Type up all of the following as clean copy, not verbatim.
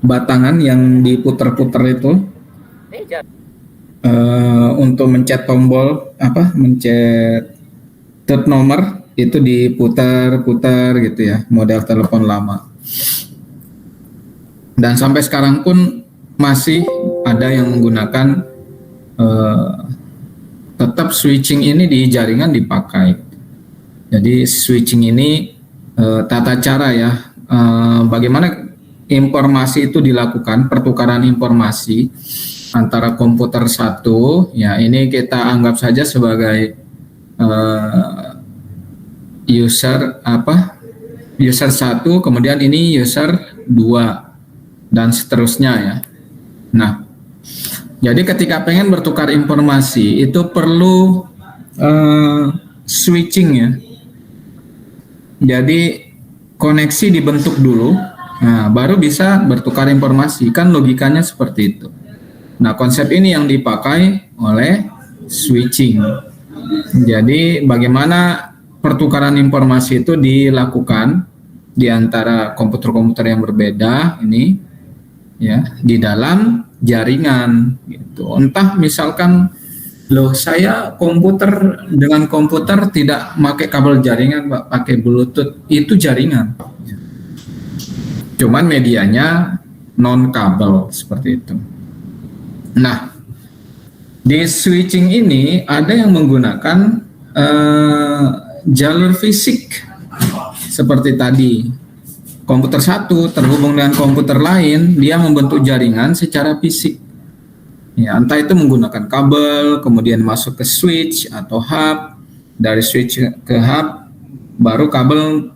batangan yang diputer-puter itu untuk mencet tombol mencet third nomor itu diputar-putar gitu ya, model telepon lama. Dan sampai sekarang pun masih ada yang menggunakan tetap switching ini di jaringan dipakai. Jadi switching ini tata cara ya, bagaimana informasi itu dilakukan, pertukaran informasi antara komputer satu, ya ini kita anggap saja sebagai user satu, kemudian ini user 2 dan seterusnya ya. Nah, jadi ketika pengen bertukar informasi itu perlu switching ya. Jadi koneksi dibentuk dulu, nah baru bisa bertukar informasi, kan logikanya seperti itu. Nah, konsep ini yang dipakai oleh switching. Jadi bagaimana pertukaran informasi itu dilakukan di antara komputer-komputer yang berbeda ini ya, di dalam jaringan gitu. Entah misalkan saya komputer dengan komputer tidak pakai kabel jaringan, Pak, pakai Bluetooth, itu jaringan. Cuman medianya non kabel seperti itu. Nah, di switching ini ada yang menggunakan jalur fisik seperti tadi. Komputer satu terhubung dengan komputer lain, dia membentuk jaringan secara fisik. Ya, entah itu menggunakan kabel, kemudian masuk ke switch atau hub, dari switch ke hub, baru kabel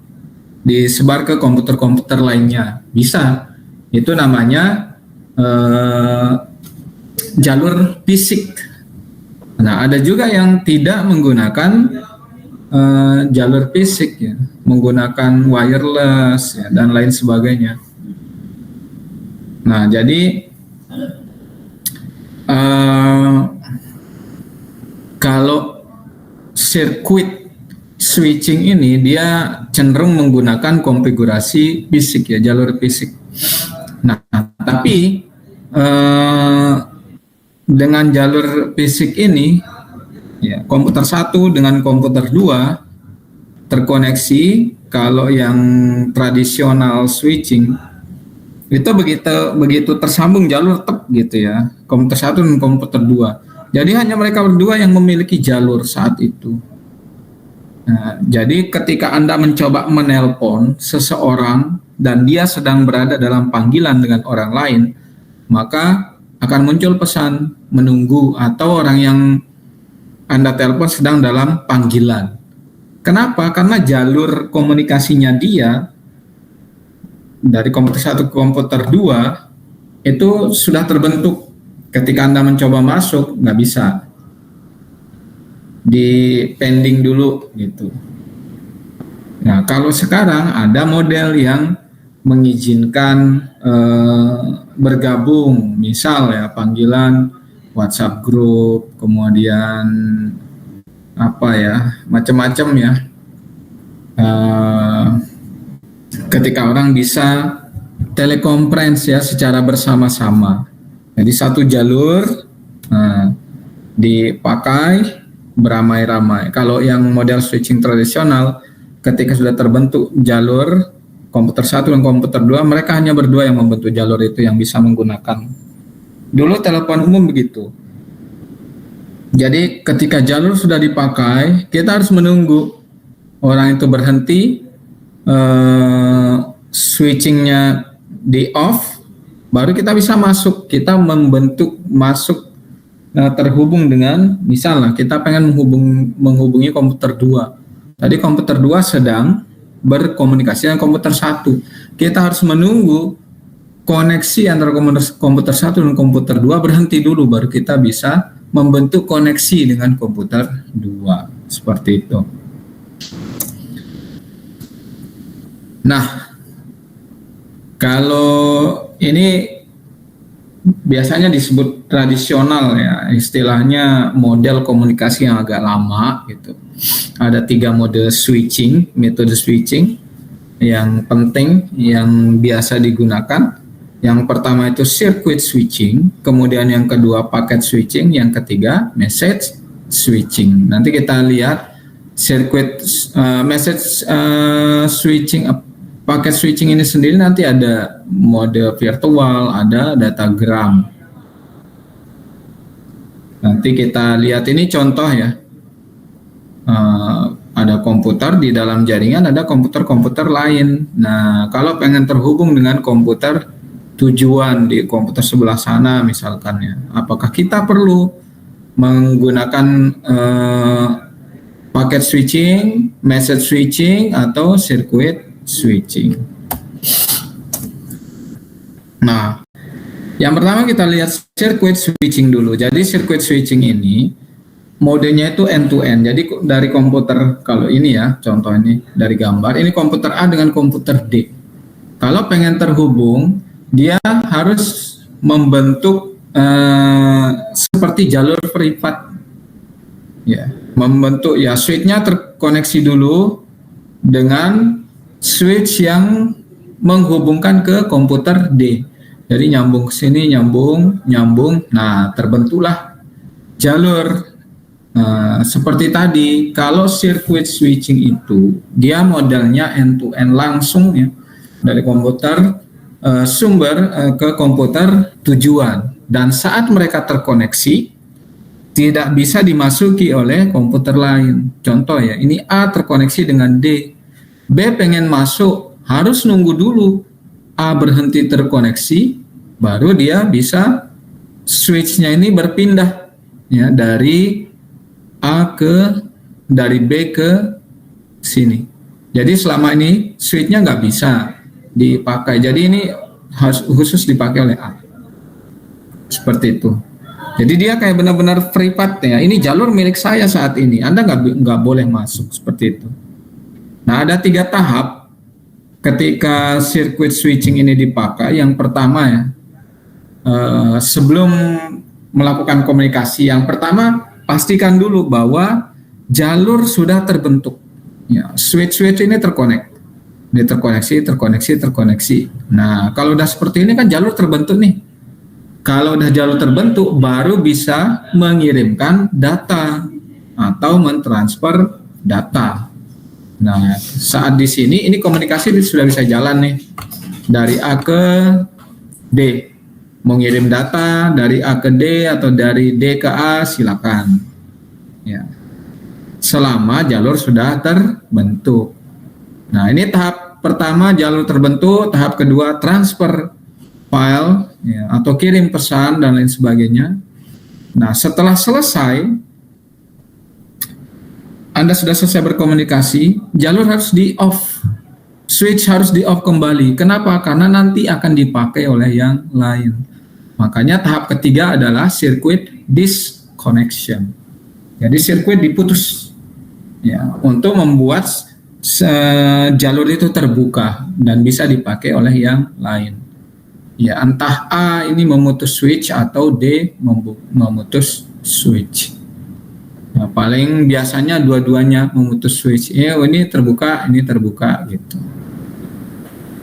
disebar ke komputer-komputer lainnya. Bisa. Itu namanya jalur fisik. Nah, ada juga yang tidak menggunakan jalur fisik ya, menggunakan wireless ya, dan lain sebagainya. Nah, jadi kalau sirkuit switching ini dia cenderung menggunakan konfigurasi fisik ya, jalur fisik. Nah, tapi dengan jalur fisik ini ya, komputer satu dengan komputer 2 terkoneksi. Kalau yang tradisional switching itu begitu tersambung jalur gitu ya, komputer satu dan komputer 2. Jadi hanya mereka berdua yang memiliki jalur saat itu. Nah, jadi ketika Anda mencoba menelpon seseorang dan dia sedang berada dalam panggilan dengan orang lain, maka akan muncul pesan menunggu, atau orang yang Anda telepon sedang dalam panggilan. Kenapa? Karena jalur komunikasinya dia dari komputer satu ke komputer 2 itu sudah terbentuk. Ketika Anda mencoba masuk, nggak bisa. Di pending dulu gitu. Nah, kalau sekarang ada model yang mengizinkan bergabung, misal ya panggilan WhatsApp group, kemudian macam-macam ya. Ketika orang bisa telekonferensi ya secara bersama-sama. Jadi satu jalur dipakai beramai-ramai. Kalau yang model switching tradisional, ketika sudah terbentuk jalur komputer satu dan komputer 2, mereka hanya berdua yang membentuk jalur itu yang bisa menggunakan. Dulu telepon umum begitu. Jadi ketika jalur sudah dipakai, kita harus menunggu orang itu berhenti, switchingnya di off, baru kita bisa masuk. Kita membentuk masuk, terhubung dengan, misalnya kita pengen menghubungi komputer 2. Tadi komputer 2 sedang berkomunikasi dengan komputer 1. Kita harus menunggu koneksi antara komputer 1 dan komputer 2 berhenti dulu, baru kita bisa membentuk koneksi dengan komputer 2. Seperti itu. Nah, kalau ini biasanya disebut tradisional ya, istilahnya model komunikasi yang agak lama gitu. Ada 3 mode switching, metode switching. yang penting yang biasa digunakan. Yang pertama itu circuit switching, kemudian yang kedua packet switching, yang ketiga message switching. Nanti kita lihat circuit message switching, packet switching ini sendiri nanti ada mode virtual, ada datagram. Nanti kita lihat ini contoh ya. Ada komputer di dalam jaringan, ada komputer-komputer lain. Nah, kalau pengen terhubung dengan komputer tujuan di komputer sebelah sana misalkan ya, apakah kita perlu menggunakan packet switching, message switching, atau circuit switching? Nah, yang pertama kita lihat circuit switching dulu. Jadi circuit switching ini modenya itu end to end. Jadi dari komputer, kalau ini ya contoh ini dari gambar, ini komputer A dengan komputer D. Kalau pengen terhubung, dia harus membentuk seperti jalur privat, ya, membentuk ya switch-nya terkoneksi dulu dengan switch yang menghubungkan ke komputer D. Jadi nyambung ke sini, nyambung. Nah, terbentuklah jalur. Seperti tadi, kalau circuit switching itu dia modelnya end to end langsung ya, dari komputer sumber ke komputer tujuan, dan saat mereka terkoneksi tidak bisa dimasuki oleh komputer lain. Contoh ya, ini A terkoneksi dengan D, B pengen masuk harus nunggu dulu A berhenti terkoneksi, baru dia bisa switch-nya ini berpindah ya dari dari B ke sini. Jadi selama ini switch-nya nggak bisa dipakai. Jadi ini harus khusus dipakai oleh A. Seperti itu. Jadi dia kayak benar-benar privat ya. Ini jalur milik saya saat ini. Anda nggak boleh masuk seperti itu. Nah, ada 3 tahap ketika circuit switching ini dipakai. Yang pertama ya, sebelum melakukan komunikasi, yang pertama pastikan dulu bahwa jalur sudah terbentuk. Ya, switch ini terkoneksi. Nah, kalau udah seperti ini kan jalur terbentuk nih. Kalau udah jalur terbentuk, baru bisa mengirimkan data atau mentransfer data. Nah, saat di sini ini komunikasi sudah bisa jalan nih dari A ke D. Mengirim data dari A ke D atau dari D ke A, silakan. Ya. Selama jalur sudah terbentuk. Nah, ini tahap pertama jalur terbentuk, tahap kedua transfer file ya, atau kirim pesan dan lain sebagainya. Nah, setelah selesai, Anda sudah selesai berkomunikasi, jalur harus di off. Switch harus di off kembali. Kenapa? Karena nanti akan dipakai oleh yang lain. Makanya tahap ketiga adalah circuit disconnection. Jadi sirkuit diputus ya untuk membuat jalur itu terbuka dan bisa dipakai oleh yang lain. Ya, entah A ini memutus switch atau D memutus switch. Ya, paling biasanya dua-duanya memutus switch. Ya, ini terbuka gitu.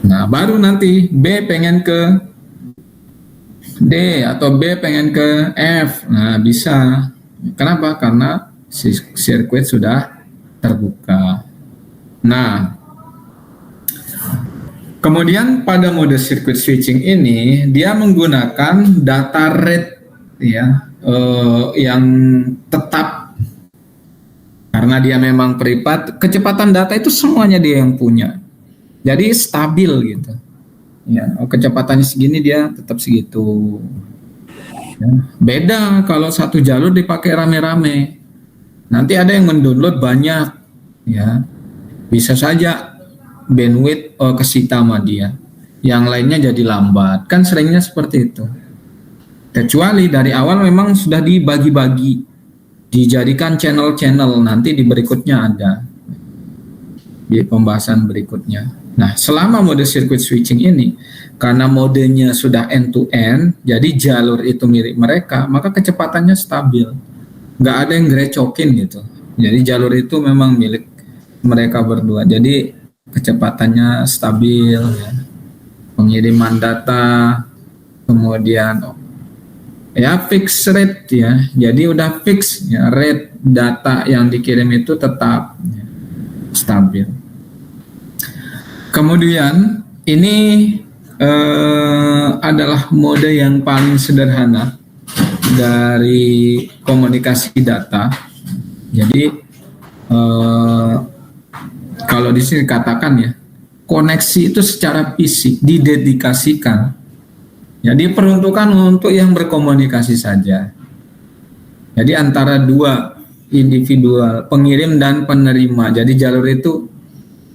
Nah, baru nanti B pengen ke D atau B pengen ke F. Nah, bisa. Kenapa? Karena sirkuit sudah terbuka. Nah, kemudian pada mode circuit switching ini dia menggunakan data rate ya yang tetap, karena dia memang privat. Kecepatan data itu semuanya dia yang punya. Jadi stabil gitu. Ya, kecepatannya segini dia tetap segitu. Ya, beda kalau satu jalur dipakai rame-rame. Nanti ada yang mendownload banyak, ya. Bisa saja bandwidth kesita sama dia. Yang lainnya jadi lambat. Kan seringnya seperti itu. Kecuali dari awal memang sudah dibagi-bagi, dijadikan channel-channel, nanti di berikutnya ada. Di pembahasan berikutnya. Nah, selama mode circuit switching ini, karena modenya sudah end-to-end, jadi jalur itu milik mereka, maka kecepatannya stabil. Nggak ada yang grecokin gitu. Jadi jalur itu memang milik mereka berdua. Jadi kecepatannya stabil, ya. Pengiriman data, kemudian ya fix rate ya, jadi udah fix ya, rate data yang dikirim itu tetap ya, stabil. Kemudian ini adalah mode yang paling sederhana dari komunikasi data. Jadi kalau di sini katakan ya, koneksi itu secara fisik didedikasikan. Jadi peruntukan untuk yang berkomunikasi saja. Jadi antara dua individual, pengirim dan penerima. Jadi jalur itu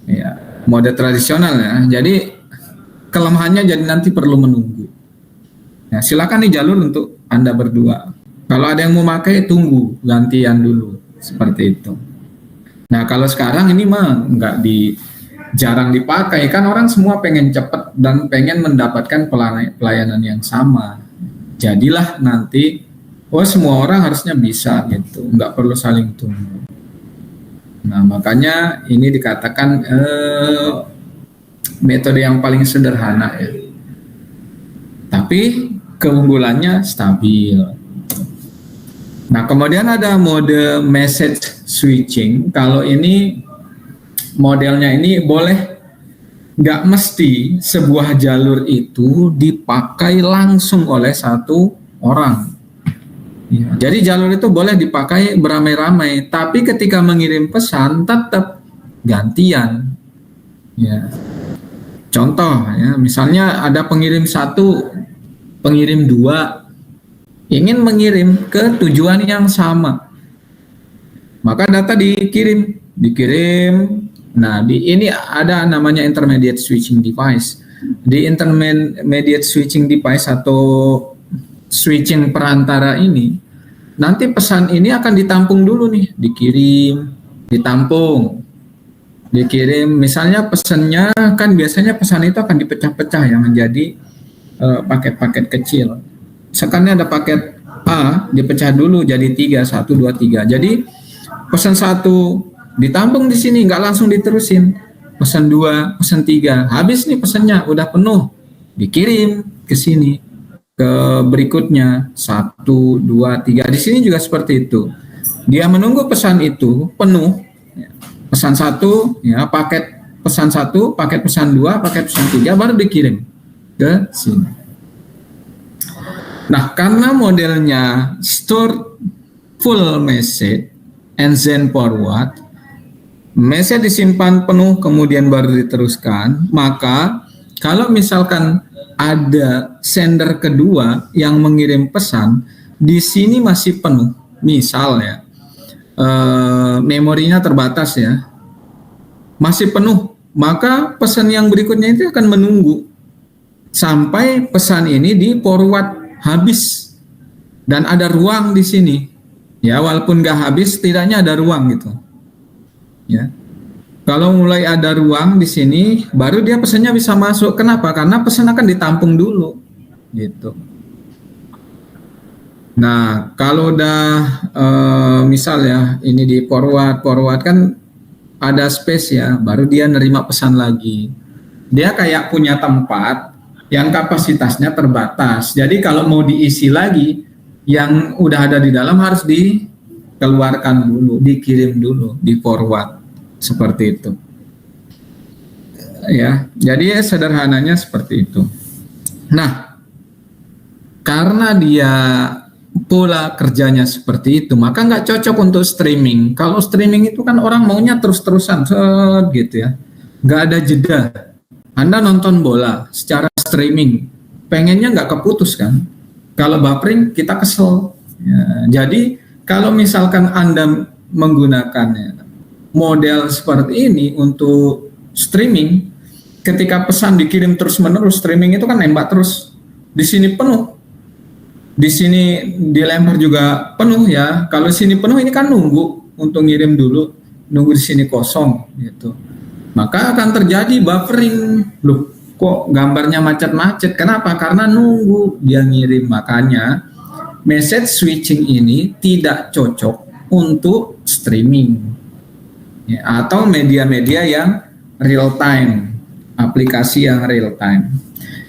ya mode tradisional ya. Jadi kelemahannya jadi nanti perlu menunggu. Ya, silakan nih jalur untuk Anda berdua. Kalau ada yang mau pakai, tunggu gantian dulu seperti itu. Nah kalau sekarang ini mah jarang dipakai, kan orang semua pengen cepat dan pengen mendapatkan pelayanan yang sama. Jadilah nanti semua orang harusnya bisa gitu, nggak perlu saling tunggu. Nah makanya ini dikatakan metode yang paling sederhana ya, tapi keunggulannya stabil. Nah kemudian ada mode message switching. Kalau ini modelnya ini nggak mesti sebuah jalur itu dipakai langsung oleh satu orang. Ya, jadi jalur itu boleh dipakai beramai-ramai, tapi ketika mengirim pesan tetap gantian. Ya. Contoh ya, misalnya ada pengirim 1, pengirim 2 ingin mengirim ke tujuan yang sama, maka data dikirim. Nah, ini ada namanya intermediate switching device. Di intermediate switching device atau switching perantara ini, nanti pesan ini akan ditampung dulu nih, dikirim, ditampung, dikirim. Misalnya pesannya kan biasanya pesan itu akan dipecah-pecah ya menjadi paket-paket kecil. Sekarang ada paket A dipecah dulu jadi 3, 1, 2, 3. Jadi pesan 1 ditampung di sini, nggak langsung diterusin. Pesan 2, pesan 3, habis nih pesannya, udah penuh, dikirim ke sini, ke berikutnya 1, 2, 3. Di sini juga seperti itu. Dia menunggu pesan itu penuh, pesan 1, ya paket pesan 1, paket pesan 2, paket pesan 3, baru dikirim ke sini. Nah, karena modelnya store full message and then forward, message disimpan penuh kemudian baru diteruskan, maka kalau misalkan ada sender kedua yang mengirim pesan, di sini masih penuh, misal ya, memorinya terbatas ya, masih penuh, maka pesan yang berikutnya itu akan menunggu sampai pesan ini di forward habis dan ada ruang di sini. Ya, walaupun nggak habis, setidaknya ada ruang gitu. Ya. Kalau mulai ada ruang di sini, baru dia pesannya bisa masuk. Kenapa? Karena pesan akan ditampung dulu, gitu. Nah, kalau udah misal ya, ini di forward kan ada space ya, baru dia nerima pesan lagi. Dia kayak punya tempat yang kapasitasnya terbatas. Jadi kalau mau diisi lagi, yang udah ada di dalam harus dikeluarkan dulu, dikirim dulu, di forward. Seperti itu. Ya, jadi sederhananya seperti itu. Nah, karena dia pola kerjanya seperti itu, maka nggak cocok untuk streaming. Kalau streaming itu kan orang maunya terus-terusan, gitu ya. Nggak ada jeda. Anda nonton bola secara streaming, pengennya nggak keputus kan? Kalau buffering kita kesel. Ya, jadi kalau misalkan Anda menggunakan model seperti ini untuk streaming, ketika pesan dikirim terus-menerus, streaming itu kan nembak terus. Di sini penuh, di sini dilempar juga penuh ya. Kalau sini penuh, ini kan nunggu untuk ngirim dulu, nunggu di sini kosong gitu. Maka akan terjadi buffering. Loh, kok gambarnya macet-macet? Kenapa? Karena nunggu dia ngirim. Makanya message switching ini tidak cocok untuk streaming ya, atau media-media yang real time, aplikasi yang real time.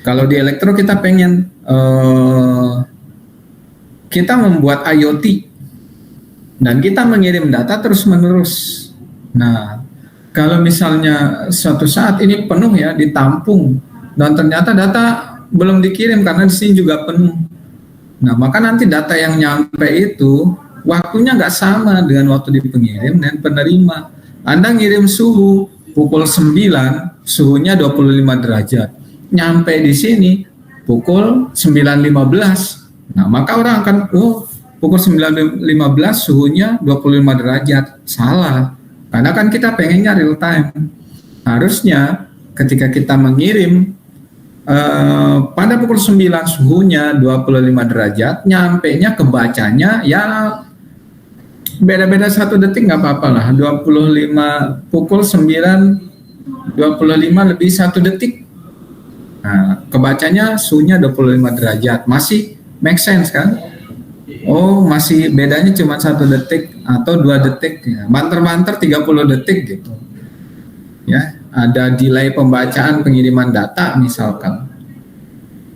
Kalau di elektro kita pengen kita membuat IoT dan kita mengirim data terus-menerus. Nah, kalau misalnya suatu saat ini penuh ya, ditampung, dan ternyata data belum dikirim karena di sini juga penuh. Nah, maka nanti data yang nyampe itu waktunya nggak sama dengan waktu di pengirim dan penerima. Anda ngirim suhu pukul 9, suhunya 25 derajat. Nyampe di sini pukul 9.15. Nah, maka orang akan, pukul 9.15 suhunya 25 derajat. Salah. Karena kan kita pengennya real time. Harusnya ketika kita mengirim pada pukul 9 suhunya 25 derajat, nyampenya kebacanya ya beda-beda 1 detik nggak apa-apa lah. 25 pukul 9 25 lebih 1 detik. Nah, kebacanya suhunya 25 derajat. Masih make sense kan? Oh, masih bedanya cuma 1 detik atau 2 detik ya. Banter-banter 30 detik gitu. Ya, ada delay pembacaan pengiriman data misalkan.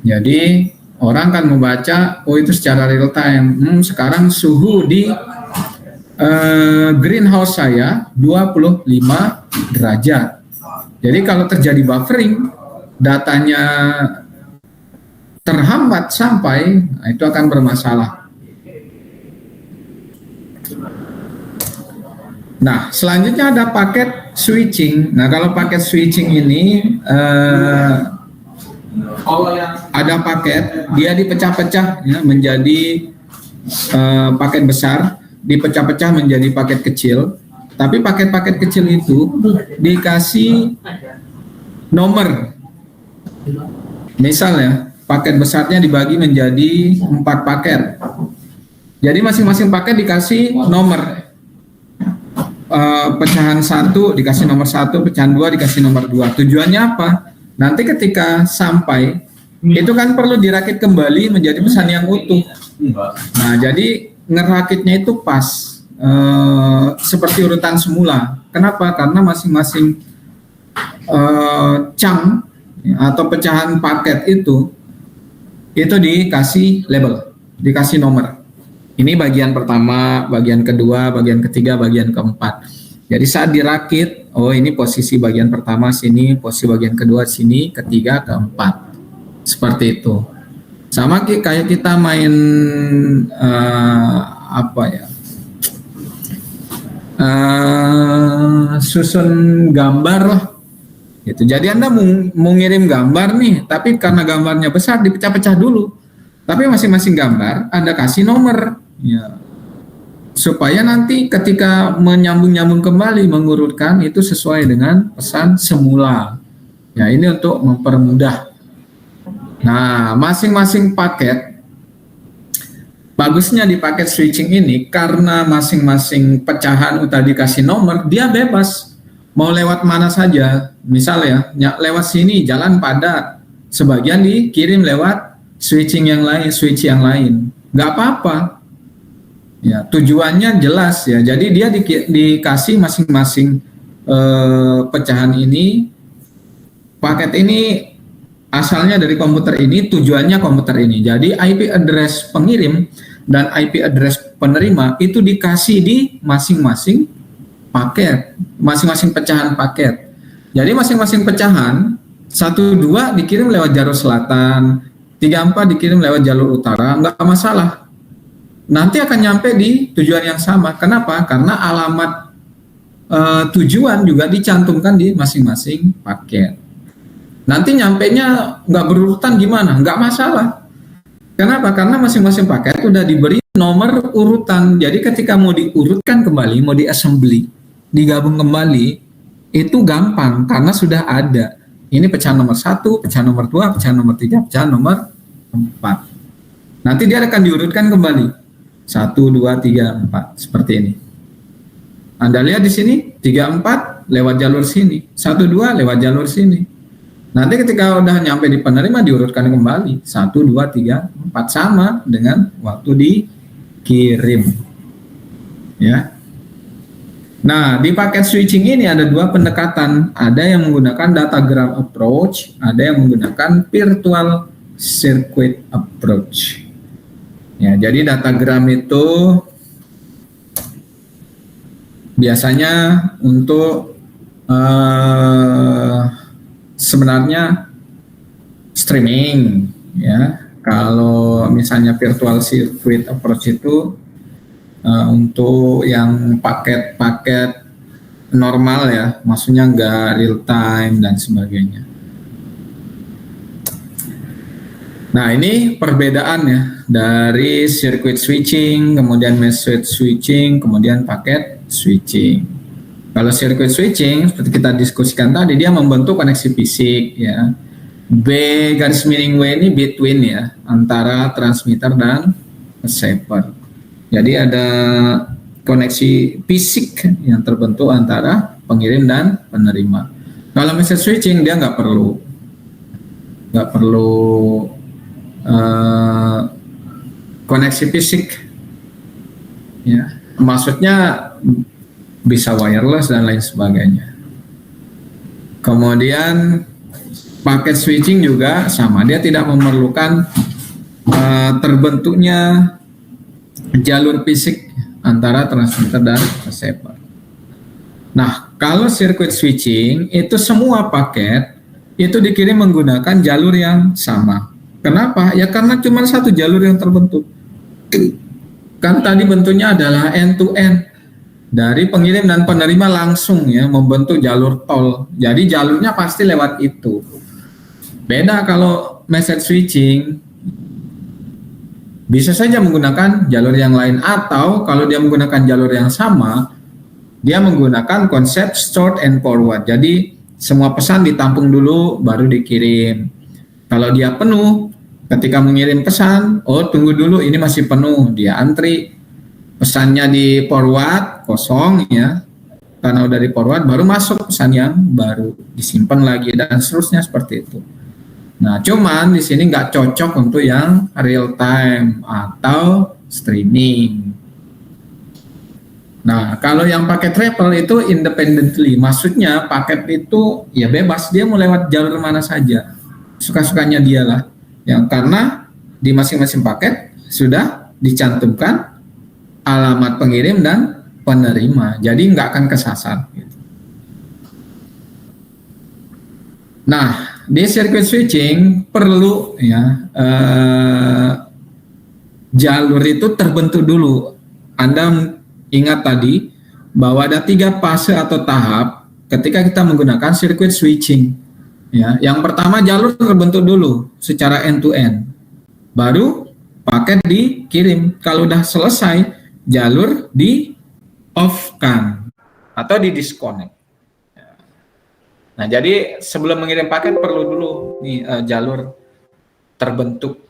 Jadi orang kan membaca, oh itu secara real time. Sekarang suhu di greenhouse saya 25 derajat. Jadi kalau terjadi buffering, datanya terhambat sampai, nah itu akan bermasalah. Nah, selanjutnya ada paket switching. Nah, kalau paket switching ini ada paket, dia dipecah-pecah ya, menjadi paket besar, dipecah-pecah menjadi paket kecil. Tapi paket-paket kecil itu dikasih nomor. Misal ya, paket besarnya dibagi menjadi 4 paket. Jadi masing-masing paket dikasih nomor. Pecahan 1 dikasih nomor 1, pecahan 2 dikasih nomor 2. Tujuannya apa? Nanti ketika sampai itu kan perlu dirakit kembali menjadi pesan yang utuh. Nah, jadi ngerakitnya itu pas seperti urutan semula. Kenapa? Karena masing-masing chunk atau pecahan paket itu dikasih label, dikasih nomor. Ini bagian pertama, bagian kedua, bagian ketiga, bagian keempat. Jadi saat dirakit, oh ini posisi bagian pertama sini, posisi bagian kedua sini, ketiga, keempat. Seperti itu. Sama kayak kita main susun gambar lah. Gitu. Jadi Anda mau ngirim gambar nih, tapi karena gambarnya besar dipecah-pecah dulu. Tapi masing-masing gambar Anda kasih nomor. Ya, supaya nanti ketika menyambung-nyambung kembali mengurutkan itu sesuai dengan pesan semula. Ya, ini untuk mempermudah. Nah, masing-masing paket, bagusnya di paket switching ini karena masing-masing pecahan udah dikasih nomor, dia bebas mau lewat mana saja. Misal ya, lewat sini jalan padat, sebagian dikirim lewat switching yang lain, switch yang lain, nggak apa-apa. Ya, tujuannya jelas ya. Jadi dia dikasih masing-masing pecahan ini, paket ini asalnya dari komputer ini, tujuannya komputer ini. Jadi IP address pengirim dan IP address penerima itu dikasih di masing-masing paket, masing-masing pecahan paket. Jadi masing-masing pecahan 1, 2 dikirim lewat jalur selatan, 3, 4 dikirim lewat jalur utara, nggak masalah. Nanti akan nyampe di tujuan yang sama. Kenapa? Karena alamat tujuan juga dicantumkan di masing-masing paket. Nanti nyampenya nggak berurutan gimana? Nggak masalah. Kenapa? Karena masing-masing paket sudah diberi nomor urutan. Jadi ketika mau diurutkan kembali, mau di-assembly, digabung kembali, itu gampang karena sudah ada. Ini pecahan nomor 1, pecahan nomor 2, pecahan nomor 3, pecahan nomor 4. Nanti dia akan diurutkan kembali. 1, 2, 3, 4 seperti ini. Anda lihat di sini 3, 4 lewat jalur sini, 1, 2 lewat jalur sini. Nanti ketika udah nyampe di penerima diurutkan kembali 1, 2, 3, 4 sama dengan waktu dikirim. Ya. Nah, di paket switching ini ada dua pendekatan. Ada yang menggunakan datagram approach, ada yang menggunakan virtual circuit approach. Ya, jadi datagram itu biasanya untuk sebenarnya streaming, ya. Kalau misalnya virtual circuit approach itu untuk yang paket-paket normal ya, maksudnya nggak real time dan sebagainya. Nah, ini perbedaannya dari circuit switching, kemudian message switching, kemudian paket switching. Kalau circuit switching, seperti kita diskusikan tadi, dia membentuk koneksi fisik ya. B garis miring W ini between ya, antara transmitter dan receiver. Jadi ada koneksi fisik yang terbentuk antara pengirim dan penerima. Kalau message switching dia nggak perlu koneksi fisik, ya. Maksudnya bisa wireless dan lain sebagainya. Kemudian paket switching juga sama, dia tidak memerlukan terbentuknya jalur fisik antara transmitter dan receiver. Nah, kalau circuit switching itu semua paket itu dikirim menggunakan jalur yang sama. Kenapa? Ya karena cuma satu jalur yang terbentuk. Kan tadi bentuknya adalah end to end. Dari pengirim dan penerima langsung ya membentuk jalur tol. Jadi jalurnya pasti lewat itu. Beda kalau message switching, bisa saja menggunakan jalur yang lain, atau kalau dia menggunakan jalur yang sama, dia menggunakan konsep stored and forward. Jadi semua pesan ditampung dulu baru dikirim. Kalau dia penuh, ketika mengirim pesan, oh tunggu dulu ini masih penuh, dia antri. Pesannya di forward kosong ya. Karena udah di forward baru masuk pesan yang baru, disimpan lagi dan seterusnya seperti itu. Nah, cuman di sini nggak cocok untuk yang real time atau streaming. Nah, kalau yang paket travel itu independently, maksudnya paket itu ya bebas, dia mau lewat jalur mana saja, suka-sukanya dia lah. Yang karena di masing-masing paket sudah dicantumkan alamat pengirim dan penerima, jadi nggak akan kesasar. Nah, di circuit switching perlu ya jalur itu terbentuk dulu. Anda ingat tadi bahwa ada 3 fase atau tahap ketika kita menggunakan circuit switching. Ya, yang pertama jalur terbentuk dulu secara end to end. Baru paket dikirim. Kalau udah selesai, jalur di off-kan atau di disconnect. Nah, jadi sebelum mengirim paket perlu dulu nih jalur terbentuk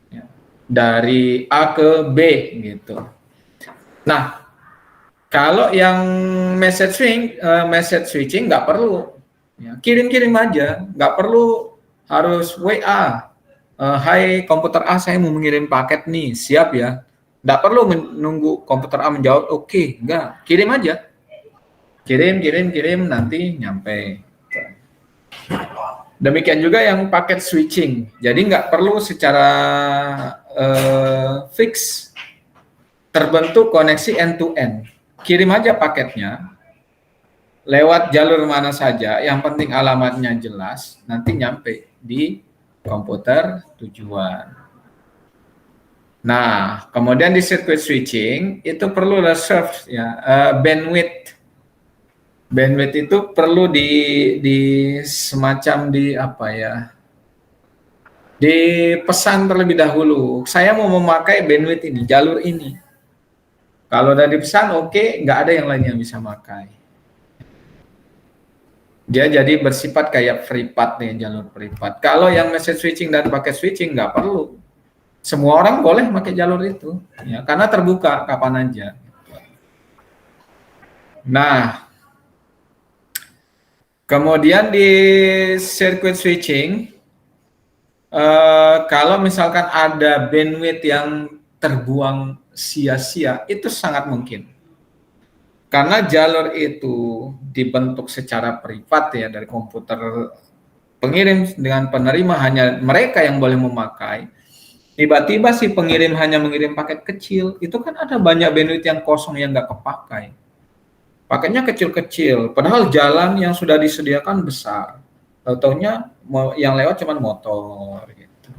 ya, dari A ke B gitu. Nah, kalau yang message switching nggak perlu, ya, kirim-kirim aja, nggak perlu harus WA. Hai komputer A, saya mau mengirim paket nih, siap ya. Nggak perlu menunggu komputer A menjawab, oke, nggak, kirim aja. Kirim, nanti nyampe. Demikian juga yang paket switching. Jadi nggak perlu secara fix terbentuk koneksi end to end. Kirim aja paketnya lewat jalur mana saja, yang penting alamatnya jelas, nanti nyampe di komputer tujuan. Nah, kemudian di circuit switching itu perlu reserve ya, bandwidth. Bandwidth itu perlu di semacam di apa ya? Dipesan terlebih dahulu. Saya mau memakai bandwidth ini, jalur ini. Kalau udah dipesan, oke, nggak ada yang lain yang bisa pakai. Dia jadi bersifat kayak free path nih, jalur free path. Kalau yang message switching dan paket switching nggak perlu. Semua orang boleh pakai jalur itu, ya, karena terbuka kapan aja. Nah, kemudian di circuit switching, kalau misalkan ada bandwidth yang terbuang sia-sia, itu sangat mungkin. Karena jalur itu dibentuk secara privat ya dari komputer pengirim dengan penerima, hanya mereka yang boleh memakai. Tiba-tiba si pengirim hanya mengirim paket kecil, itu kan ada banyak bandwidth yang kosong yang nggak kepakai. Paketnya kecil-kecil, padahal jalan yang sudah disediakan besar. Tahu-taunya yang lewat cuma motor. Gitu.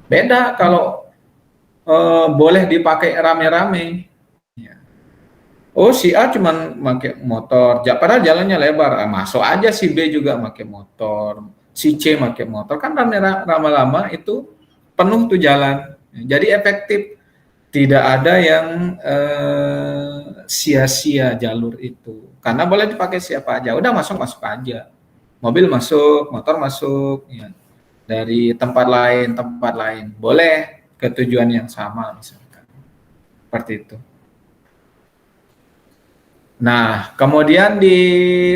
Beda kalau boleh dipakai rame-rame. Ya. Oh, si A cuma pakai motor, padahal jalannya lebar. Masuk aja si B juga pakai motor, si C pakai motor. Kan lama-lama itu penuh tuh jalan. Jadi efektif. Tidak ada yang sia-sia jalur itu. Karena boleh dipakai siapa aja. Udah masuk aja. Mobil masuk, motor masuk. Ya. Dari tempat lain. Boleh ke tujuan yang sama misalkan. Seperti itu. Nah, kemudian di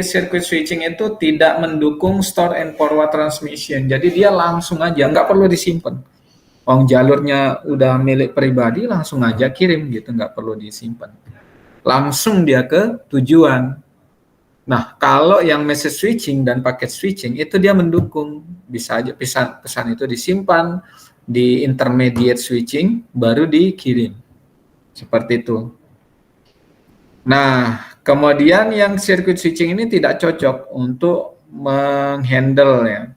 circuit switching itu tidak mendukung store and forward transmission. Jadi dia langsung aja, nggak perlu disimpan. Jalurnya udah milik pribadi, langsung aja kirim gitu, nggak perlu disimpan. Langsung dia ke tujuan. Nah, kalau yang message switching dan paket switching itu dia mendukung. Bisa aja pesan itu disimpan di intermediate switching, baru dikirim. Seperti itu. Nah, kemudian yang circuit switching ini tidak cocok untuk menghandle ya,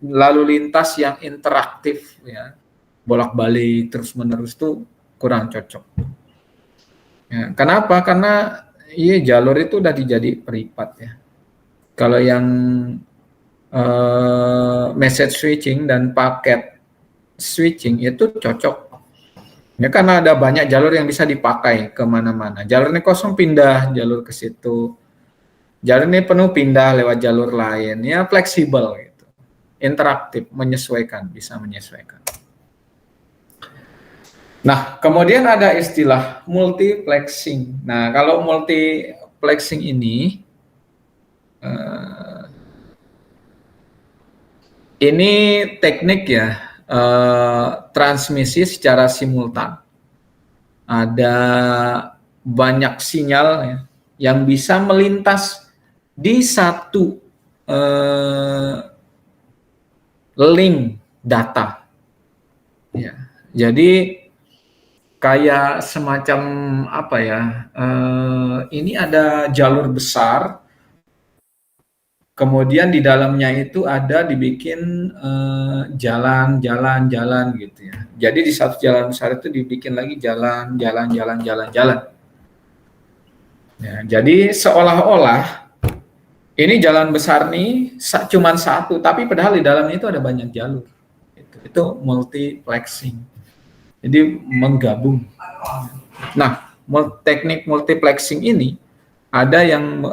lalu lintas yang interaktif ya, bolak-balik terus-menerus itu kurang cocok. Ya, kenapa? Karena jalur itu udah dijadi privat ya. Kalau yang message switching dan paket switching itu cocok. Ya, karena ada banyak jalur yang bisa dipakai kemana-mana. Jalurnya kosong pindah jalur ke situ. Jalur ini penuh pindah lewat jalur lain. Ya fleksibel gitu. Interaktif, bisa menyesuaikan. Nah, kemudian ada istilah multiplexing. Nah, kalau multiplexing ini teknik ya, transmisi secara simultan. Ada banyak sinyal ya, yang bisa melintas di satu link data. Ya, jadi kayak semacam apa ya? Ini ada jalur besar. Kemudian di dalamnya itu ada dibikin jalan gitu ya. Jadi di satu jalan besar itu dibikin lagi jalan. Ya, jadi seolah-olah ini jalan besar nih cuma satu, tapi padahal di dalamnya itu ada banyak jalur. Itu multiplexing. Jadi menggabung. Nah, teknik multiplexing ini ada yang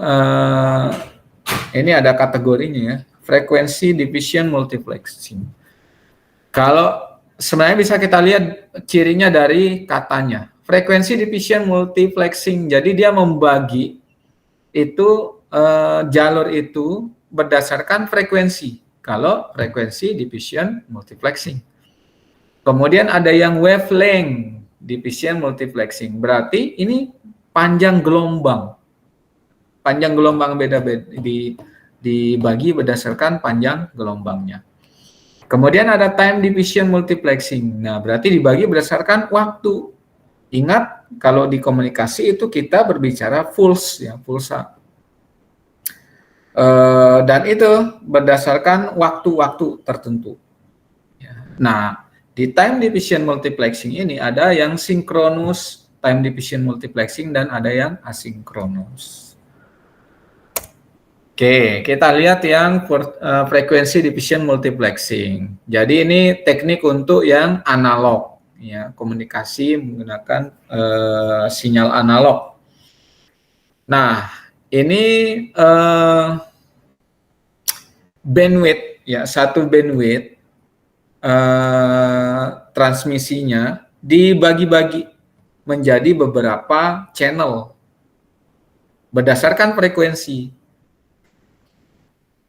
ini ada kategorinya ya, frekuensi division multiplexing. Kalau sebenarnya bisa kita lihat cirinya dari katanya, frekuensi division multiplexing. Jadi dia membagi itu jalur itu berdasarkan frekuensi. Kalau frekuensi division multiplexing. Kemudian ada yang wavelength division multiplexing. Berarti ini panjang gelombang. Panjang gelombang beda-beda dibagi berdasarkan panjang gelombangnya. Kemudian ada time division multiplexing. Nah, berarti dibagi berdasarkan waktu. Ingat, kalau di komunikasi itu kita berbicara pulsa. Dan itu berdasarkan waktu-waktu tertentu. Nah, di time division multiplexing ini ada yang sinkronus time division multiplexing dan ada yang asinkronus. Oke, kita lihat yang frekuensi division multiplexing. Jadi ini teknik untuk yang analog, ya, komunikasi menggunakan sinyal analog. Nah, ini bandwidth, ya, satu bandwidth transmisinya dibagi-bagi menjadi beberapa channel berdasarkan frekuensi.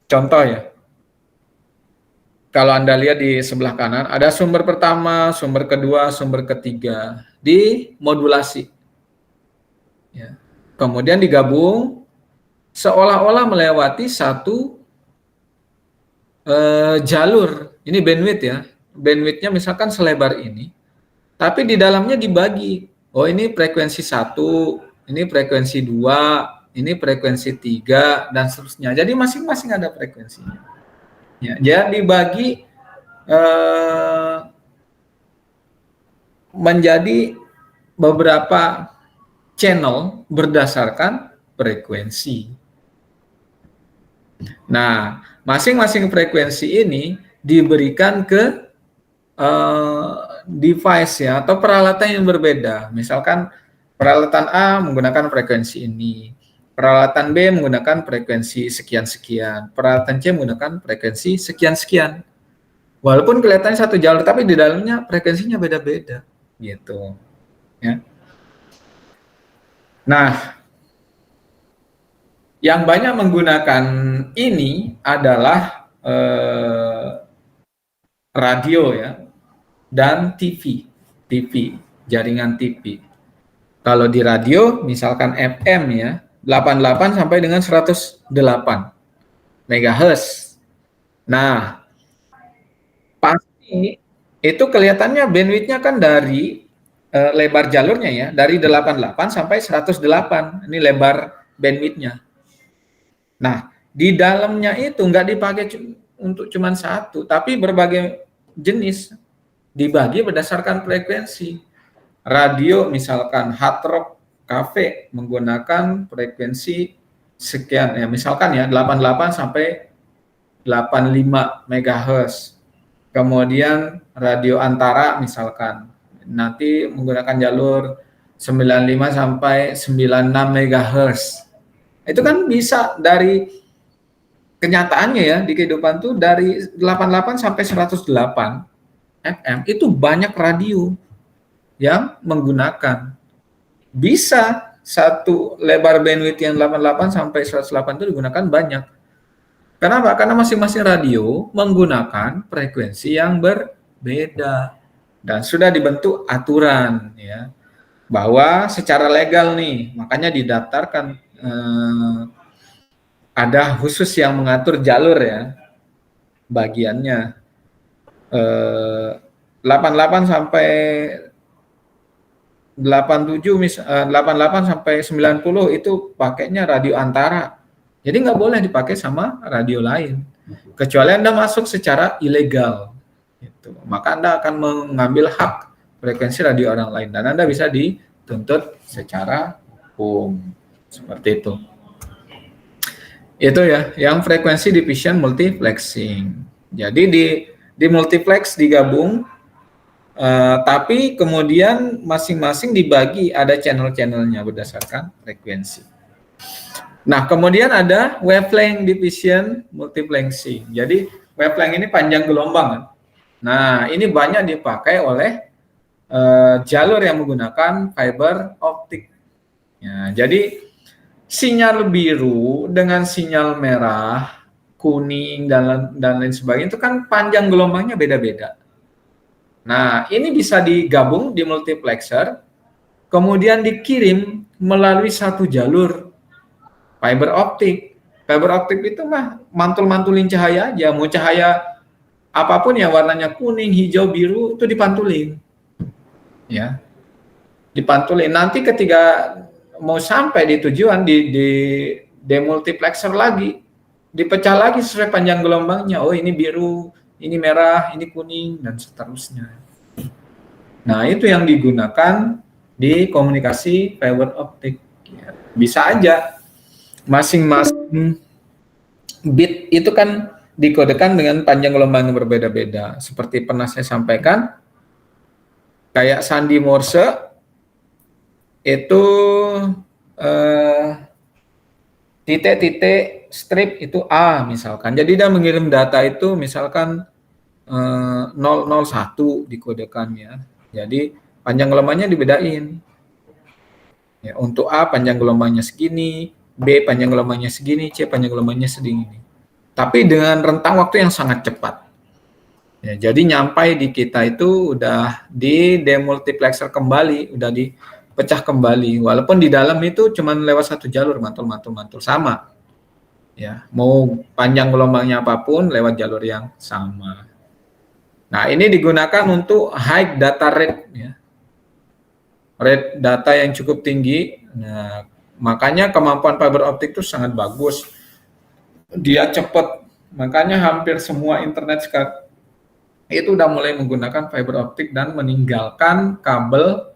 Contoh ya, kalau Anda lihat di sebelah kanan, ada sumber pertama, sumber kedua, sumber ketiga, dimodulasi. ya. Kemudian digabung seolah-olah melewati satu jalur. Ini bandwidth ya. Bandwidthnya misalkan selebar ini, tapi di dalamnya dibagi. Oh, ini frekuensi 1, ini frekuensi 2, ini frekuensi 3, dan seterusnya. Jadi masing-masing ada frekuensinya. Ya, jadi dibagi menjadi beberapa channel berdasarkan frekuensi. Nah, masing-masing frekuensi ini diberikan ke device ya atau peralatan yang berbeda. Misalkan peralatan A menggunakan frekuensi ini, peralatan B menggunakan frekuensi sekian-sekian, peralatan C menggunakan frekuensi sekian-sekian. Walaupun kelihatannya satu jalur, tapi di dalamnya frekuensinya beda-beda, gitu. Ya. Nah, yang banyak menggunakan ini adalah radio ya dan TV, jaringan TV. Kalau di radio, misalkan FM ya, 88 sampai dengan 108 MHz. Nah, pasti itu kelihatannya bandwidth-nya kan dari lebar jalurnya ya, dari 88 sampai 108. Ini lebar bandwidth-nya. Nah, di dalamnya itu nggak dipakai untuk cuma satu, tapi berbagai jenis dibagi berdasarkan frekuensi. Radio misalkan Hard Rock Cafe menggunakan frekuensi sekian ya, misalkan ya 88 sampai 85 MHz. Kemudian radio Antara misalkan nanti menggunakan jalur 95 sampai 96 MHz. Itu kan bisa dari kenyataannya ya di kehidupan tuh dari 88 sampai 108 FM itu banyak radio yang menggunakan. Bisa satu lebar bandwidth yang 88 sampai 108 itu digunakan banyak. Kenapa? Karena masing-masing radio menggunakan frekuensi yang berbeda dan sudah dibentuk aturan ya bahwa secara legal nih, makanya didaftarkan ada khusus yang mengatur jalur ya bagiannya 88 sampai 88 sampai 90 itu pakainya radio Antara. Jadi nggak boleh dipakai sama radio lain kecuali Anda masuk secara ilegal. Gitu. Maka Anda akan mengambil hak frekuensi radio orang lain dan Anda bisa dituntut secara hukum. Seperti itu. Itu ya, yang frekuensi division multiplexing. Jadi di multiplex digabung, tapi kemudian masing-masing dibagi ada channel-channelnya berdasarkan frekuensi. Nah, kemudian ada wavelength division multiplexing. Jadi wavelength ini panjang gelombang. Nah, ini banyak dipakai oleh jalur yang menggunakan fiber optik. Ya, jadi sinyal biru dengan sinyal merah, kuning dan lain sebagainya itu kan panjang gelombangnya beda-beda. Nah, ini bisa digabung di multiplexer, kemudian dikirim melalui satu jalur fiber optik. Fiber optik itu mah mantul-mantulin cahaya aja, mau cahaya apapun yang warnanya kuning, hijau, biru itu dipantulin. Ya. Dipantulin. Nanti ketika mau sampai di tujuan di demultiplexer lagi dipecah lagi sesuai panjang gelombangnya. Oh, ini biru, ini merah, ini kuning dan seterusnya. Nah, itu yang digunakan di komunikasi fiber optik. Bisa aja masing-masing bit itu kan dikodekan dengan panjang gelombang yang berbeda-beda. Seperti pernah saya sampaikan, kayak sandi Morse itu titik-titik strip itu A misalkan. Jadi dia mengirim data itu misalkan 001 dikodekan ya. Jadi panjang gelombangnya dibedain. Ya, untuk A panjang gelombangnya segini, B panjang gelombangnya segini, C panjang gelombangnya segini. Tapi dengan rentang waktu yang sangat cepat. Ya, jadi nyampai di kita itu udah di demultiplexer kembali, udah di pecah kembali. Walaupun di dalam itu cuma lewat satu jalur, mantul sama. Ya, mau panjang gelombangnya apapun lewat jalur yang sama. Nah, ini digunakan untuk high data rate, ya. Rate data yang cukup tinggi. Nah, makanya kemampuan fiber optik itu sangat bagus. Dia cepat. Makanya hampir semua internet sekarang itu udah mulai menggunakan fiber optik dan meninggalkan kabel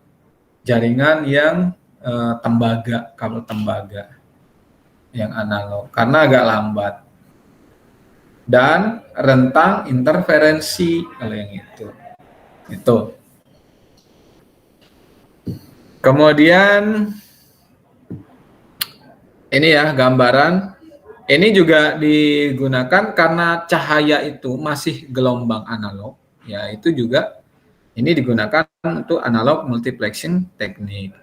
jaringan yang kabel tembaga yang analog karena agak lambat dan rentang interferensi kalau yang itu. Kemudian ini ya gambaran. Ini juga digunakan karena cahaya itu masih gelombang analog, ya itu juga ini digunakan untuk analog multiplexing teknik.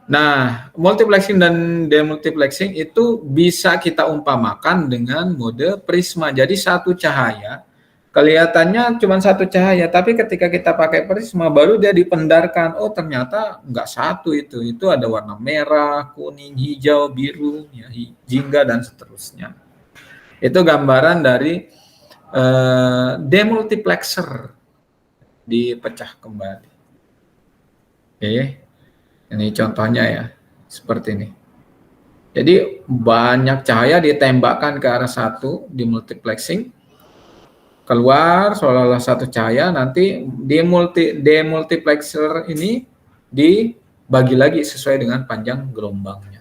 Nah, multiplexing dan demultiplexing itu bisa kita umpamakan dengan mode prisma. Jadi satu cahaya, kelihatannya cuma satu cahaya, tapi ketika kita pakai prisma baru dia dipendarkan. Oh, ternyata enggak satu itu ada warna merah, kuning, hijau, biru, ya, jingga dan seterusnya. Itu gambaran dari demultiplexer dipecah kembali. Oke, ini contohnya ya, seperti ini. Jadi banyak cahaya ditembakkan ke arah satu di multiplexing, keluar seolah-olah satu cahaya, nanti demultiplexer ini dibagi lagi sesuai dengan panjang gelombangnya.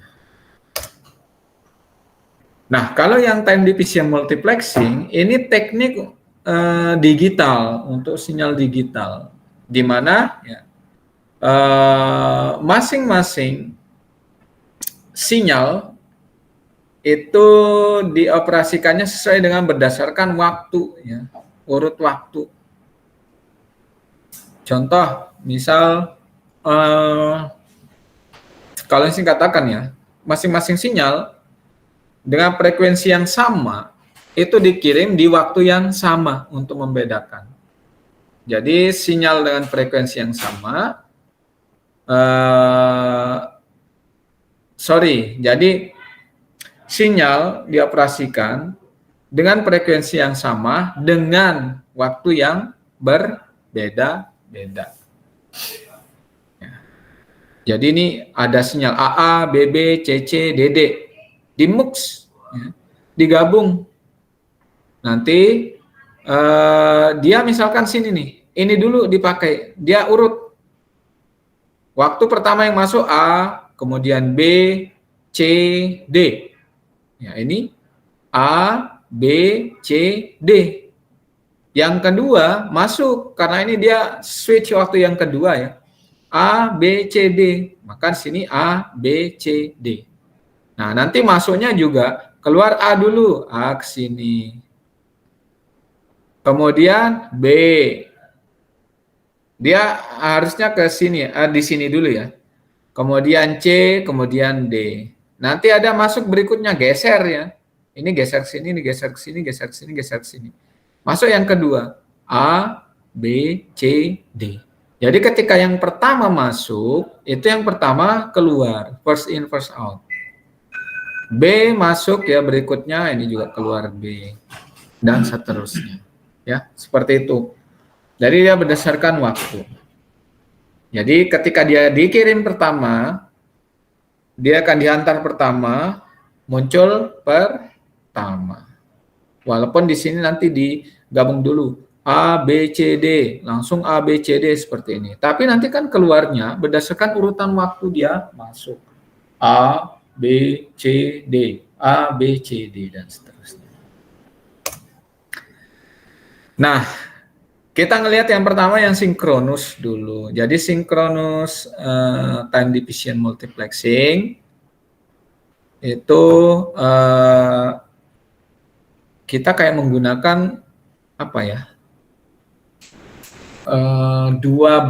Nah, kalau yang time division multiplexing ini teknik digital untuk sinyal digital, di mana ya, masing-masing sinyal itu dioperasikannya sesuai dengan berdasarkan waktu, ya, urut waktu. Contoh, misal kalau saya katakan ya, masing-masing sinyal dengan frekuensi yang sama itu dikirim di waktu yang sama untuk membedakan. Jadi sinyal dengan frekuensi yang sama, jadi sinyal dioperasikan dengan frekuensi yang sama dengan waktu yang berbeda-beda. Jadi ini ada sinyal AA, BB, CC, DD. Dimux, ya, digabung. Nanti dia misalkan sini nih, ini dulu dipakai, dia urut. Waktu pertama yang masuk A, kemudian B, C, D. Ya, ini A, B, C, D. Yang kedua masuk, karena ini dia switch waktu yang kedua ya. A, B, C, D. Maka sini A, B, C, D. Nah, nanti masuknya juga keluar A dulu, A ke sini. Kemudian B. Dia harusnya ke sini, di sini dulu ya. Kemudian C, kemudian D. Nanti ada masuk berikutnya geser ya. Ini geser ke sini, ini geser ke sini, geser ke sini, geser ke sini. Masuk yang kedua, A, B, C, D. Jadi ketika yang pertama masuk, itu yang pertama keluar, first in, first out. B masuk ya, berikutnya ini juga keluar B dan seterusnya ya, seperti itu. Jadi dia berdasarkan waktu. Jadi ketika dia dikirim pertama, dia akan diantar pertama, muncul pertama. Walaupun di sini nanti digabung dulu A, B, C, D, langsung A, B, C, D seperti ini. Tapi nanti kan keluarnya berdasarkan urutan waktu dia masuk. A, B, C, D, A, B, C, D, dan seterusnya. Nah, kita ngelihat yang pertama yang sinkronus dulu. Jadi sinkronus time division multiplexing itu kita kayak menggunakan apa ya? Dua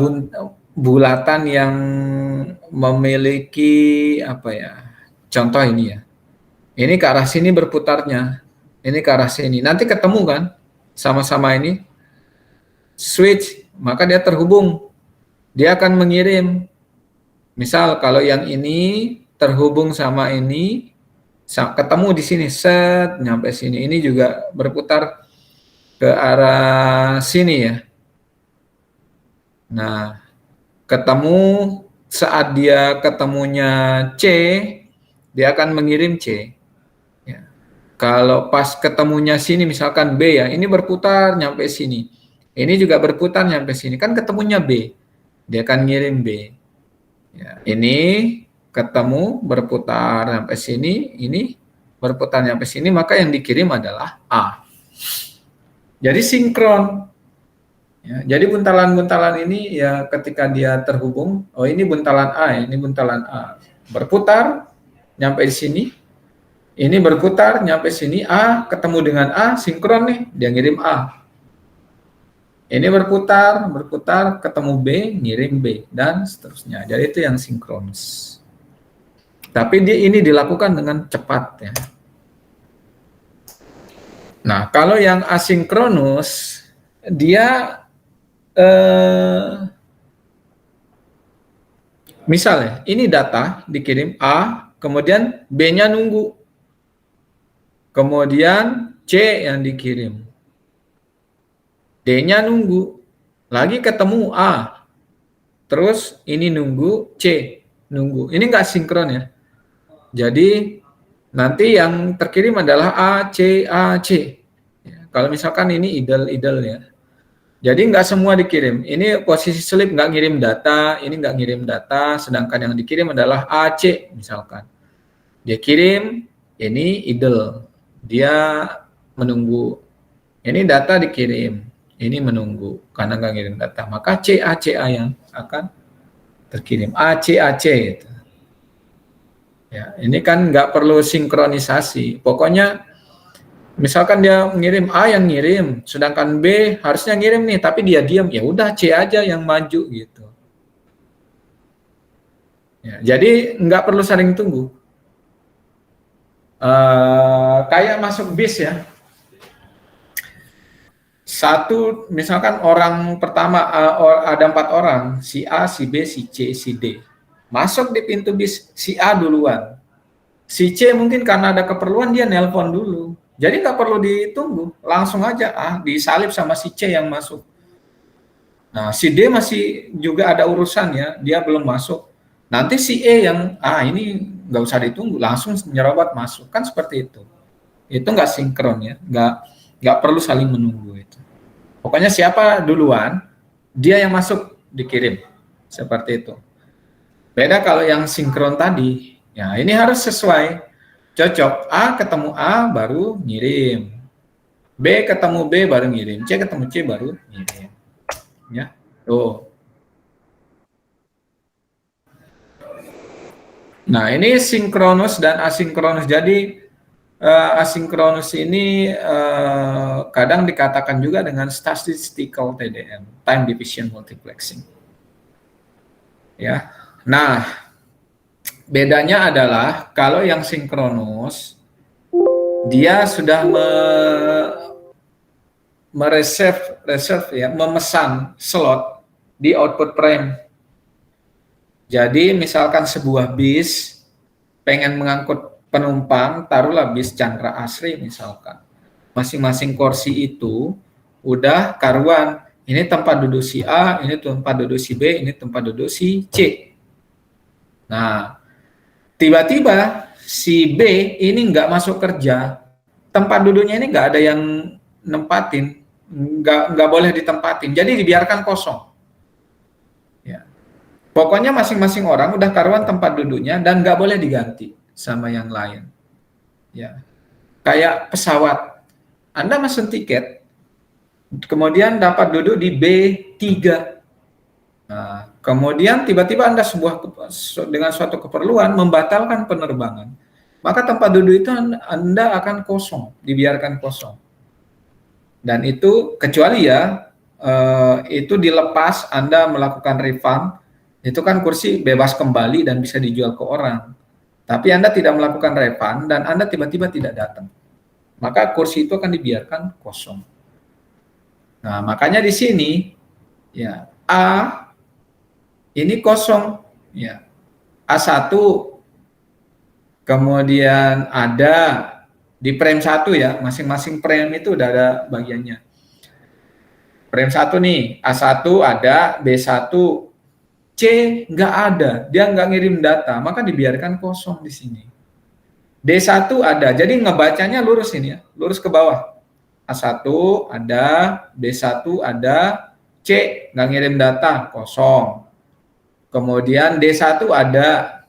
bulatan yang memiliki apa ya? Contoh ini ya, ini ke arah sini berputarnya, ini ke arah sini. Nanti ketemu kan, sama-sama ini switch, maka dia terhubung. Dia akan mengirim Misal kalau yang ini terhubung sama ini, ketemu di sini, set, nyampe sini. Ini juga berputar ke arah sini ya. Nah, ketemu saat dia ketemunya C, dia akan mengirim C. Ya. Kalau pas ketemunya sini, misalkan B ya, ini berputar nyampe sini. Ini juga berputar nyampe sini. Kan ketemunya B, dia akan ngirim B. Ya, ini ketemu berputar sampai sini, ini berputar sampai sini, maka yang dikirim adalah A. Jadi sinkron. Ya, jadi buntalan-buntalan ini ya ketika dia terhubung, oh ini buntalan A, ini buntalan A. Berputar nyampe di sini, ini berputar nyampe sini, A ketemu dengan A, sinkron nih, dia ngirim A. Ini berputar, ketemu B, ngirim B, dan seterusnya. Jadi itu yang sinkronus. Tapi ini dilakukan dengan cepat ya. Nah, kalau yang asinkronus, dia misalnya ini data dikirim A, kemudian B-nya nunggu, kemudian C yang dikirim, D-nya nunggu, lagi ketemu A, terus ini nunggu, C nunggu. Ini nggak sinkron ya. Jadi nanti yang terkirim adalah A, C, A, C. Ya, kalau misalkan ini idle ya. Jadi nggak semua dikirim. Ini posisi slip nggak ngirim data, ini nggak ngirim data, sedangkan yang dikirim adalah A, C misalkan. Dia kirim, ini idle. Dia menunggu. Ini data dikirim, ini menunggu karena nggak ngirim data. Maka C, A, C, A yang akan terkirim. A, C, A, C gitu. Ya, ini kan nggak perlu sinkronisasi. Pokoknya misalkan dia ngirim A yang ngirim, sedangkan B harusnya ngirim nih, tapi dia diam, ya udah C aja yang maju gitu. Ya, jadi nggak perlu saling tunggu. Kayak masuk bis ya. Satu, misalkan orang pertama ada 4 orang, si A, si B, si C, si D. Masuk di pintu bis, si A duluan. Si C mungkin karena ada keperluan dia nelpon dulu. Jadi nggak perlu ditunggu, langsung aja disalip sama si C yang masuk. Nah, si D masih juga ada urusan ya, dia belum masuk. Nanti si E yang ini nggak usah ditunggu, langsung nyerobot masuk, kan seperti itu. Itu nggak sinkron ya, nggak perlu saling menunggu itu. Pokoknya siapa duluan, dia yang masuk dikirim, seperti itu. Beda kalau yang sinkron tadi, ya ini harus sesuai, cocok. A ketemu A baru ngirim, B ketemu B baru ngirim, C ketemu C baru ngirim. Ya, tuh. Nah, ini sinkronus dan asinkronus. Jadi asinkronus ini kadang dikatakan juga dengan statistical TDM, time division multiplexing. Ya. Nah, bedanya adalah kalau yang sinkronus dia sudah reserve ya, memesan slot di output frame. Jadi misalkan sebuah bis pengen mengangkut penumpang, taruhlah bis Chandra Asri misalkan. Masing-masing kursi itu udah karuan. Ini tempat duduk si A, ini tempat duduk si B, ini tempat duduk si C. Nah, tiba-tiba si B ini nggak masuk kerja, tempat duduknya ini nggak ada yang nempatin, nggak boleh ditempatin, jadi dibiarkan kosong. Ya. Pokoknya masing-masing orang udah karuan tempat duduknya dan nggak boleh diganti sama yang lain. Ya, kayak pesawat, Anda mesen tiket, kemudian dapat duduk di B3. Nah, kemudian tiba-tiba Anda dengan suatu keperluan membatalkan penerbangan, maka tempat duduk itu Anda akan kosong, dibiarkan kosong. Dan itu kecuali ya itu dilepas, Anda melakukan refund, itu kan kursi bebas kembali dan bisa dijual ke orang. Tapi Anda tidak melakukan refund dan Anda tiba-tiba tidak datang, maka kursi itu akan dibiarkan kosong. Nah, makanya di sini ya A ini kosong, ya A1, kemudian ada di frame 1 ya, masing-masing frame itu udah ada bagiannya. Frame 1 nih, A1 ada, B1, C nggak ada, dia nggak ngirim data, maka dibiarkan kosong di sini. D1 ada, jadi ngebacanya lurus ini ya, lurus ke bawah. A1 ada, B1 ada, C nggak ngirim data, kosong. Kemudian D1 ada,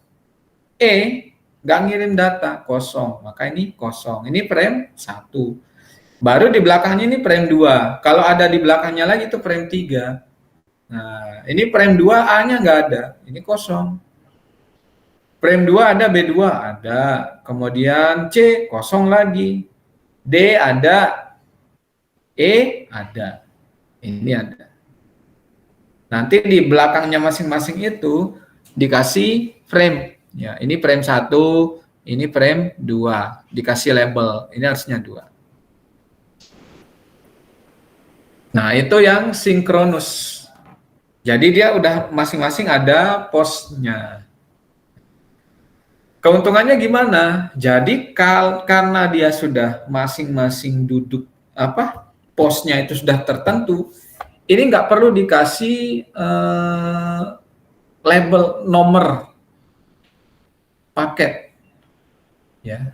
E nggak ngirim data, kosong, maka ini kosong. Ini frame 1. Baru di belakangnya ini frame 2. Kalau ada di belakangnya lagi itu frame 3. Nah, ini frame 2 A-nya nggak ada. Ini kosong. Frame 2 ada, B2 ada. Kemudian C kosong lagi. D ada. E ada. Ini ada. Nanti di belakangnya masing-masing itu dikasih frame. Ya, ini frame 1, ini frame 2. Dikasih label. Ini harusnya 2. Nah, itu yang sinkronus. Jadi dia udah masing-masing ada posnya. Keuntungannya gimana? Jadi karena dia sudah masing-masing duduk posnya itu sudah tertentu, ini nggak perlu dikasih label nomor paket, ya.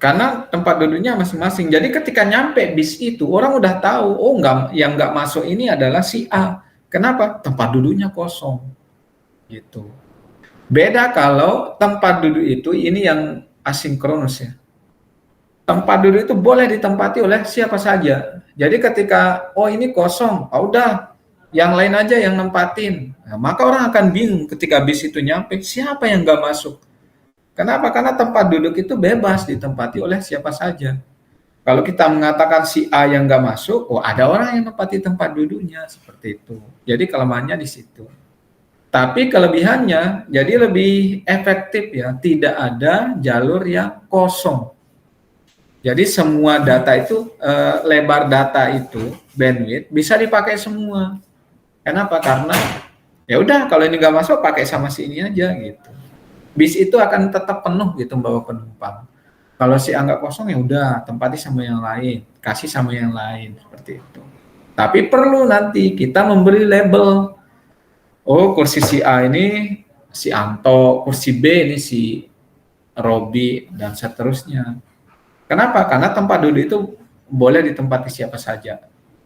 Karena tempat duduknya masing-masing. Jadi ketika nyampe bis itu, orang udah tahu, oh yang nggak masuk ini adalah si A. Kenapa? Tempat duduknya kosong. Gitu. Beda kalau tempat duduk itu, ini yang asinkronus ya. Tempat duduk itu boleh ditempati oleh siapa saja. Jadi ketika, oh ini kosong, oh udah, yang lain aja yang nempatin. Nah, maka orang akan bingung ketika bis itu nyampe, siapa yang nggak masuk? Kenapa? Karena tempat duduk itu bebas ditempati oleh siapa saja. Kalau kita mengatakan si A yang nggak masuk, oh ada orang yang menempati tempat duduknya, seperti itu. Jadi kelemahannya di situ. Tapi kelebihannya, jadi lebih efektif ya, tidak ada jalur yang kosong. Jadi semua data itu, lebar data itu, bandwidth, bisa dipakai semua. Kenapa? Karena ya udah kalau ini nggak masuk, pakai sama si ini aja gitu. Bis itu akan tetap penuh gitu membawa penumpang. Kalau si A nggak kosong ya udah tempati sama yang lain, kasih sama yang lain seperti itu. Tapi perlu nanti kita memberi label. Oh kursi si A ini si Anto, kursi B ini si Robi dan seterusnya. Kenapa? Karena tempat duduk itu boleh ditempati siapa saja.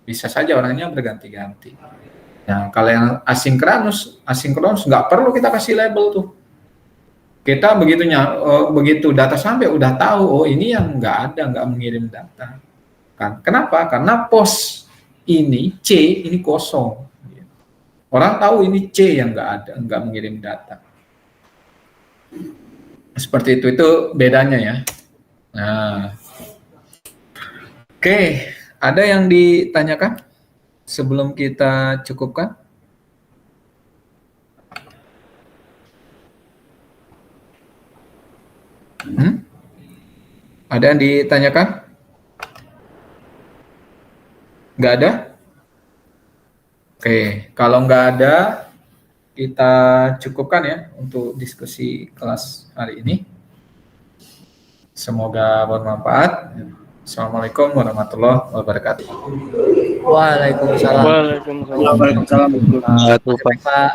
Bisa saja orangnya berganti-ganti. Nah kalau yang asinkronus nggak perlu kita kasih label tuh. Kita begitu data sampai udah tahu, oh ini yang nggak mengirim data. Kan? Kenapa? Karena pos ini C ini kosong. Orang tahu ini C yang nggak mengirim data. Seperti itu bedanya ya. Nah, oke, ada yang ditanyakan sebelum kita cukupkan? Ada yang ditanyakan? Nggak ada? Oke, kalau nggak ada, kita cukupkan ya untuk diskusi kelas hari ini. Semoga bermanfaat. Assalamualaikum warahmatullahi wabarakatuh. Waalaikumsalam. Waalaikumsalam. Pak.